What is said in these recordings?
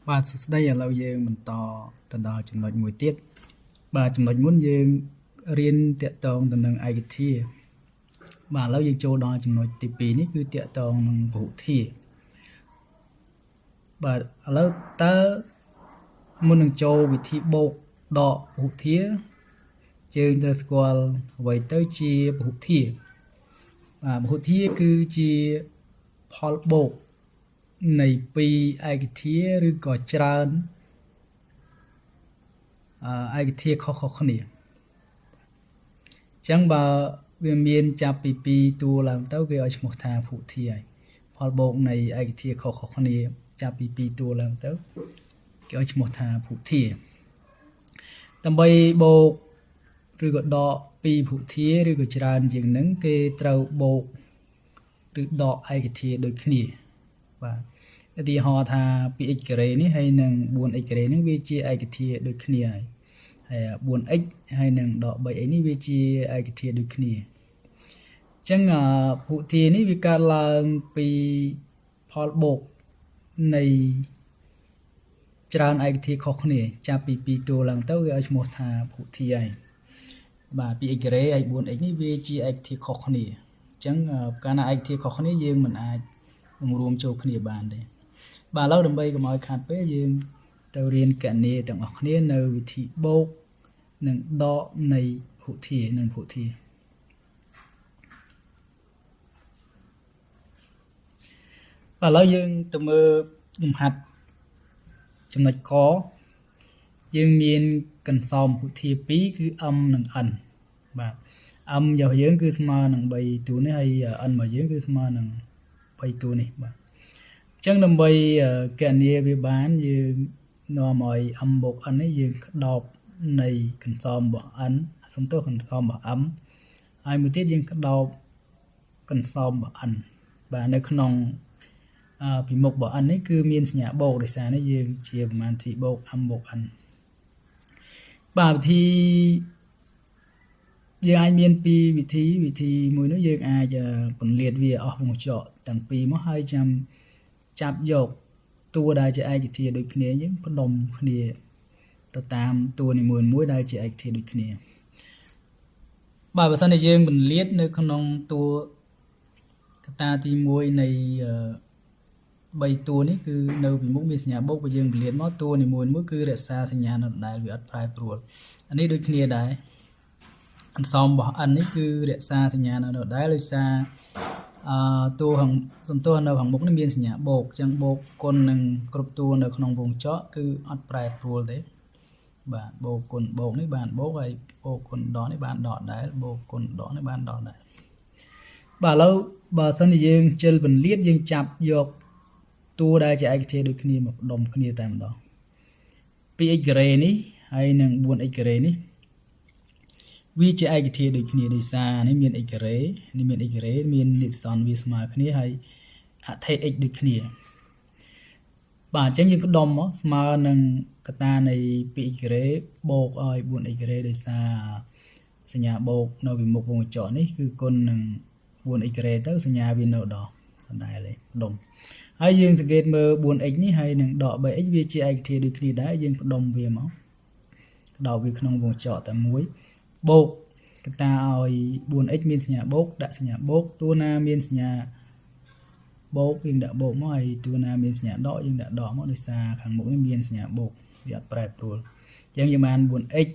បាទសួស្តីឥឡូវយើងបន្តទៅដល់ចំណុចមួយទៀតបាទចំណុចមុនយើងរៀនតាក់ទងទៅនឹងឯកធាតុបាទឥឡូវយើងចូលដល់ចំណុចទី2នេះគឺតាក់ទងនឹងពហុធាតុបាទឥឡូវតើមុននឹងចូលវិធីបូកដកពហុធាតុយើងត្រូវស្គាល់អ្វីទៅជាពហុធាតុបាទពហុធាតុគឺជាផលបូកនៃពីរឯកធាតុឬក៏ច្រើនឯកធាតុខុសៗគ្នាអញ្ចឹងបើវាមានចាប់ពី2តួឡើងទៅគេឲ្យឈ្មោះថាពហុធាតុហើយផលបូកនៃឯកធាតុខុសៗគ្នាចាប់ពី2តួឡើងទៅគេឲ្យឈ្មោះថាពហុធាតុដើម្បីបូកឬក៏ដកពីពហុធាតុឬក៏ច្រើនជាងនឹងគេត្រូវបូកឬដកឯកធាតុដូចគ្នាបាទឧទាហរណ៍ថា 2x ការ៉េនេះហើយនឹង 4x ការ៉េនេះវាជាឯកធាតុដូចគ្នាហើយ 4x ហើយនឹងដក 3x នេះវាជាឯកធាតុដូចគ្នាអញ្ចឹងពហុធាតុនេះវាកើតឡើងពីផលបូកនៃច្រើនឯកធាតុខុសគ្នាចាប់ពី2តួឡើងទៅគេឲ្យឈ្មោះថាពហុធាតុហើយបាទ 2x ការ៉េហើយ 4x នេះវាជាឯកធាតុខុសគ្នាអញ្ចឹងកាលណាឯកធាតុខុសគ្នាយើងមិនអាចបង្រួមចូលគ្នាបានទេបាទឥឡូវដើម្បីកុំឲ្យខាតពេលយើងទៅរៀនគណនាទាំងអស់គ្នានៅវិធីបូកនិងដកនៃពហុធាតុនិងពហុធាតុឥឡូវយើងទៅមើលលំហាត់ចំណុចកយើងមានកន្សោមពហុធាតុ2គឺ m និង n បាទ m របស់យើងគឺស្មើនឹង3តួនេះហើយ n របស់យើងគឺស្មើនឹង3តួនេះបាទអញ្ចឹងដើម្បីគណនាវាបានយើងនាំឲ្យ m បូក n នេះយើងក្តោបនៃកន្សោមរបស់ n សំទោសកន្សោមរបស់ m ហើយមួយទៀតយើងក្តោបកន្សោមរបស់ n បាទនៅក្នុងពីមុខរបស់ n នេះគឺមានសញ្ញាបូកដោយសារនេះយើងជាប្រមាណវិធីបូក m បូក n បាទវិធីយើងអាចមានពីរវិធីមួយនោះយើងអាចពន្លាតវាអស់វងចកទាំងពីរមកហើយចាប់យកតួដែលជាឯកធាតុដូចគ្នាយើងផ្ដុំគ្នាទៅតាមតួនីមួយៗដែលជាឯកធាតុដូចគ្នាបាទបើសិនជាយើងពន្លាតនៅក្នុងតួកតាទី1នៃ3តួនេះគឺនៅពីមុខមានសញ្ញាបូកបើយើងពន្លាតមកតួនីមួយៗគឺរក្សាសញ្ញានៅដដែលវាអត់ប្រែប្រួលអានេះដូចគ្នាដែរអន្សមរបស់ n នេះគឺរក្សាសញ្ញានៅដដែលដោយសារតួខាងសំទោសនៅខាងមុខនេះមានសញ្ញាបូកអញ្ចឹងបូកគុណនឹងគ្រប់តួនៅក្នុងវងចកគឺអត់ប្រែប្រួលទេបាទបូកគុណបូកនេះបានបូកហើយបូកគុណដកនេះបានដកដែរបូកគុណដកនេះបានដកដែរបាទឥឡូវបើសិនជាយើងជិលពន្លាតយើងចាប់យកតួដែលជាឯកធាតុដូចគ្នាមកផ្ដុំគ្នាតែម្ដង 2x ការ៉េនេះហើយនឹង 4x ការ៉េនេះវាជាឯកធាតុដូចគ្នាដោយសារនេះមាន x ការ៉េនេះមាន x ការ៉េមាននិតសនវាស្មើគ្នាហើយអថេ x ដូចគ្នាបាទអញ្ចឹងយើងផ្ដុំមកស្មើនឹងកតានៃ 2x ការ៉េបូកឲ្យ 4x ការ៉េដោយសារសញ្ញាបូកនៅពីមុខវងចកនេះគឺគុណនឹង 4x ការ៉េទៅសញ្ញាវានៅដល់ដដែលទេផ្ដុំហើយយើងសង្កេតមើល 4x នេះហើយនឹងដក 3x វាជាឯកធាតុដូចគ្នាដែរយើងផ្ដុំវាមកដោតវាក្នុងវងចកតែមួយបូកកតាឲ្យ 4x មានសញ្ញាបូកដាក់សញ្ញាបូកតួណាមានសញ្ញាបូកយើងដាក់បូកមកហើយតួណាមានសញ្ញាដកយើងដាក់ដកមកដោយសារខាងមុខនេះមានសញ្ញាបូកវាអត់ប្រែប្រួលអញ្ចឹងយើងបាន 4x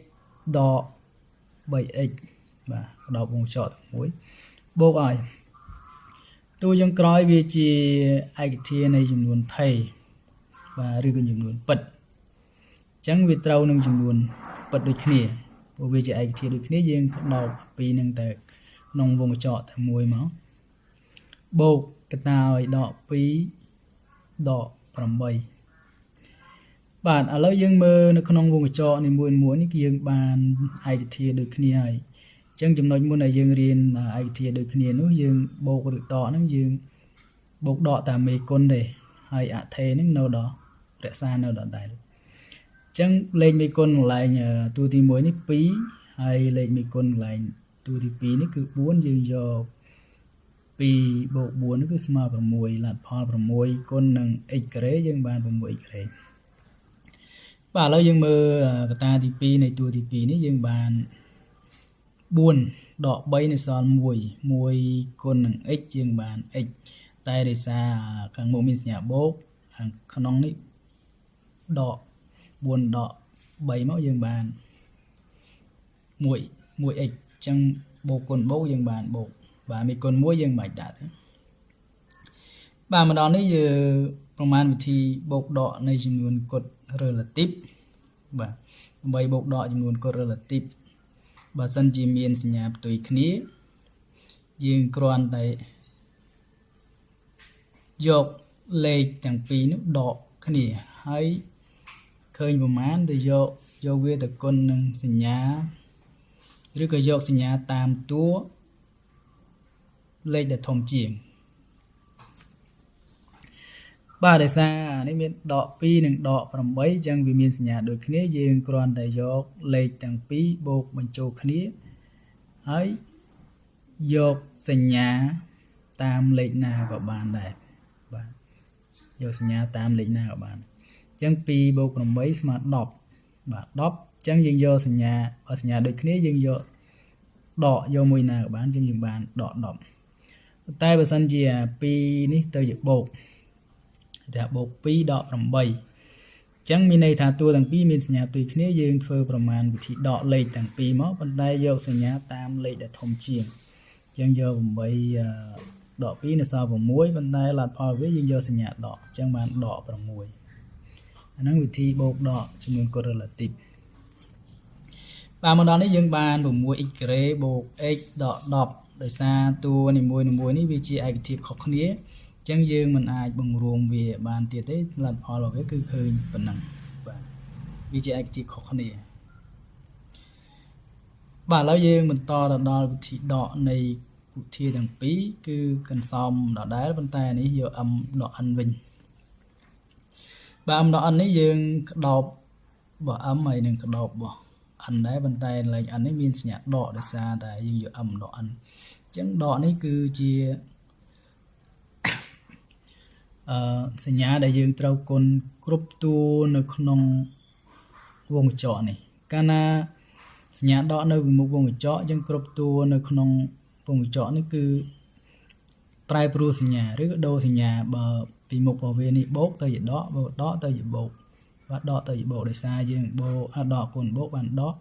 ដក 3x បាទដោតវងចកតែមួយបូកឲ្យតួចុងក្រោយវាជាឯកធាតុនៃចំនួនថេរបាទឬក៏ចំនួនពិតអញ្ចឹងវាត្រូវនឹងចំនួនពិតដូចគ្នាព្រោះវាជាឯកធាតុដូចគ្នាយើងដោតពីនឹងតែក្នុងវងចកតែមួយមកបូកកតាឲ្យដក2ដក8បាទឥឡូវយើងមើលនៅក្នុងវងចកនីមួយៗនេះគឺយើងបានឯកធាតុដូចគ្នាហើយអញ្ចឹងចំណុចមុនដែលយើងរៀនឯកធាតុដូចគ្នានោះយើងបូកឬដកហ្នឹងយើងបូកដកតាមមេគុណទេហើយអថេហ្នឹងនៅដល់រក្សានៅដល់ដែរអញ្ចឹងលេខមេគុណកន្លែងតួទី1នេះ2ហើយលេខមេគុណកន្លែងតួទី2នេះគឺ4យើងយក2បូក4នេះគឺស្មើ6លទ្ធផល6គុណនឹង x ការ៉េយើងបាន 6x ការ៉េ បាទឥឡូវយើងមើលកតាទី2នៃតួទី2នេះយើងបាន4ដក3នៅសល់1 1គុណនឹង x យើងបាន x តែដោយសារខាងមុខមានសញ្ញាបូកខាងក្នុងនេះដក4ដក3មកយើងបាន1x ចឹងបូកគុណបូកយើងបានបូកបាទមានគុណ1យើងមិនដាក់ទេបាទម្ដងនេះយើងប្រមាណវិធីបូកដកនៃចំនួនគុណ relative បាទដើម្បីបូកដកចំនួនគុណ relative បើសិនជាមានសញ្ញាផ្ទុយគ្នាយើងគ្រាន់តែយកលេខទាំងពីរនោះដកគ្នាហើយឃើញប្រមាណទៅយកវាទៅគុណនឹងសញ្ញាឬក៏យកសញ្ញាតាមតួលេខដែលធំជាងបាទដោយសារនេះមានដក2និងដក8អញ្ចឹងវាមានសញ្ញាដូចគ្នាយើងគ្រាន់តែយកលេខទាំងពីរបូកបញ្ចូលគ្នាហើយយកសញ្ញាតាមលេខណាក៏បានដែរបាទយកសញ្ញាតាមលេខណាក៏បានអញ្ចឹង2បូក8ស្មើ10បាទ10អញ្ចឹងយើងយកសញ្ញាដូចគ្នាយើងយកដកយកមួយណាក៏បានអញ្ចឹងយើងបានដក10តែបើសិនជា2នេះទៅជាបូកតែបូក2ដក8អញ្ចឹងមានន័យថាតួទាំងពីរមានសញ្ញាផ្ទុយគ្នាយើងធ្វើប្រមាណវិធីដកលេខទាំងពីរមកប៉ុន្តែយកសញ្ញាតាមលេខដែលធំជាងអញ្ចឹងយក8ដក2នៅសល់6ប៉ុន្តែលទ្ធផលវាយើងយកសញ្ញាដកអញ្ចឹងបានដក6អាហ្នឹងវិធីបូកដកចំនួនគុណ relative បាទមកដល់នេះយើងបាន 6x ការ៉េបូក x ដក10ដោយសារតួនីមួយនេះវាជាឯកភាពខុសគ្នាអញ្ចឹងយើងមិនអាចបង្រួមវាបានទៀតទេលទ្ធផលរបស់វាគឺឃើញប៉ុណ្ណឹងបាទវាជាឯកភាពខុសគ្នាបាទឥឡូវយើងបន្តទៅដល់វិធីដកនៃវិធីទាំងពីរគឺកន្សំដដែលប៉ុន្តែនេះយក m ដក n វិញបាទ m ដក n នេះយើងក្តោបរបស់ m ហើយនឹងក្តោបរបស់ n ដែរប៉ុន្តែលេខ n នេះមានសញ្ញាដកដោយសារតែយើងយក m ដក n អញ្ចឹងដកនេះគឺជាសញ្ញាដែលយើងត្រូវគុណគ្រប់តួនៅក្នុងវងកញ្ចក់នេះកាលណាសញ្ញាដកនៅពីមុខវងកញ្ចក់អញ្ចឹងគ្រប់តួនៅក្នុងវងកញ្ចក់នេះគឺប្រែប្រួលសញ្ញាឬក៏ដូរសញ្ញាបើពីមុខរបស់វានេះបូកទៅជាដកបើដកទៅជាបូកបាទដកទៅជាបូកដោយសារយើងបូកដកគុណបូកបានដក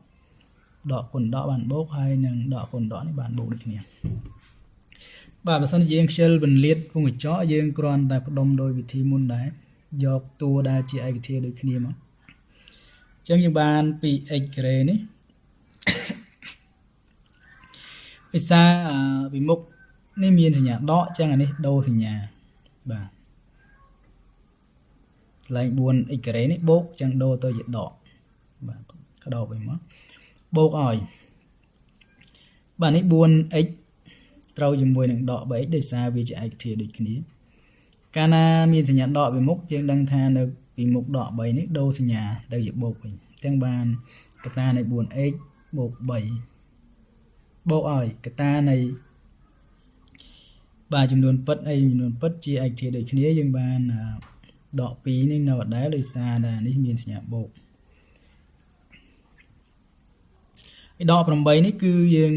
គុណដកបានបូកហើយនឹងដកគុណដកនេះបានបូកដូចគ្នាបាទបើសិនជាយើងខ្ជិលពន្លាតវងកញ្ចក់យើងគ្រាន់តែផ្ដុំដោយវិធីមុនដែរយកតួដែលជាឯកធាតុដូចគ្នាមកអញ្ចឹងយើងបាន 2x ការ៉េនេះភាសាពីមុខនេះមានសញ្ញាដកអញ្ចឹងអានេះដូរសញ្ញាបាទកន្លែង 4x ការ៉េនេះបូកអញ្ចឹងដូរទៅជាដកបាទក្តោបវិញមកបូកឲ្យបាទនេះ 4x ត្រូវជាមួយនឹងដក 3x ដោយសារវាជាឯកធាតុដូចគ្នាកាលណាមានសញ្ញាដកពីមុខយើងដឹងថានៅពីមុខដក 3 នេះដូរសញ្ញាទៅជាបូកវិញអញ្ចឹងបានកតានៃ 4x បូក 3 បូកឲ្យកតានៃបាទចំនួនពិតហើយចំនួនពិតជាឯកធាតុដូចគ្នាយើងបានដក 2 នេះនៅដដែលដោយសារតែនេះមានសញ្ញាបូកឯដក 8 នេះគឺយើង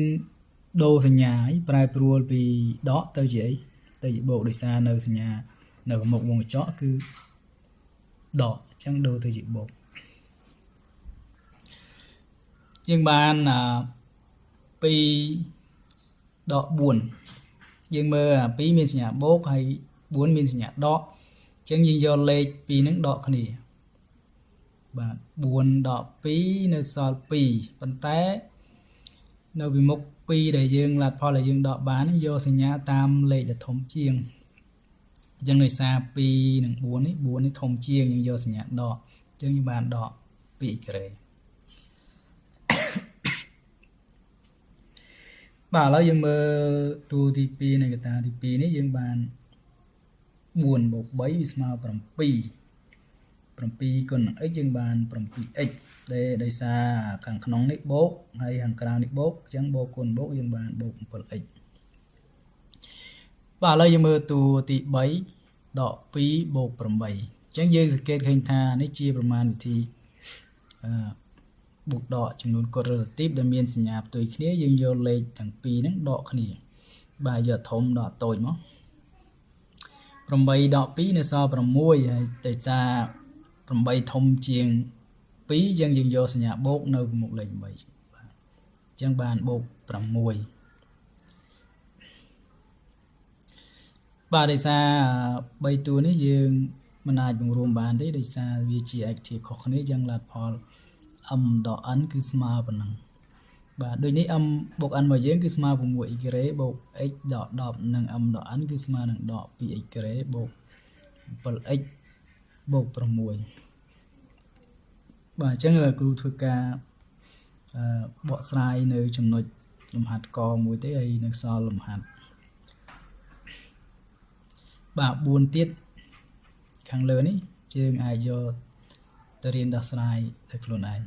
ដូរសញ្ញាប្រែប្រួលពីដកទៅជាអីទៅជាបូកដោយសារនៅសញ្ញានៅមុខវងកញ្ចក់គឺដកអញ្ចឹងដូរទៅជាបូកយើងបាន2ដក 4យើងមើល2មានសញ្ញាបូកហើយ4មានសញ្ញាដកអញ្ចឹងយើងយកលេខ2ហ្នឹងដកគ្នាបាទ4ដក 2នៅសល់2ប៉ុន្តែនៅពីមុខ2ដែលយើងលទ្ធផលដែលយើងដកបាននេះយកសញ្ញាតាមលេខដែលធំជាងអញ្ចឹងដោយសារ2និង4នេះធំជាងយើងយកសញ្ញាដកអញ្ចឹងយើងបានដក 2x ការ៉េបាទឥឡូវយើងមើលតួទី2នៃកតាទី2នេះយើងបាន4បូក3វាស្មើ7គុណនឹង x យើងបាន 7x ដោយសារខាងក្នុងនេះបូកហើយខាងក្រៅនេះបូកអញ្ចឹងបូកគុណបូកយើងបានបូក 7x បាទឥឡូវយើងមើលតួទី3ដក2បូក8អញ្ចឹងយើងសង្កេតឃើញថានេះជាប្រមាណវិធី បុកដកចំនួនកូដ relative ដែលមានសញ្ញាផ្ទុយគ្នាយើងយកលេខទាំងពីរហ្នឹងដកគ្នាបាទយកធំដកតូចមក8ដក2នៅសល់6ហើយតែសារ8ធំជាង2យើងយកសញ្ញាបូកនៅមុខលេខ8បាទអញ្ចឹងបានបូក6បាទដោយសារ3តួនេះយើងមិនអាចបង្រួមបានទេដោយសារវាជាឯកភាពខុសគ្នាយ៉ាងលទ្ធផល m ដក n គឺស្មើប៉ុណ្ណឹងបាទដូចនេះ m បូក n របស់យើងគឺស្មើ6 x ក្រេបូក x ដក10និង m ដក n គឺស្មើនឹងដក 2x ក្រេបូក 7x បូក6បាទអញ្ចឹងគ្រូធ្វើការបកស្រាយនៅចំណុចលំហាត់កមួយទេហើយនៅសល់លំហាត់បាទ4ទៀតខាងលើនេះយើងអាចយកទៅរៀនដោះស្រាយដោយខ្លួនឯង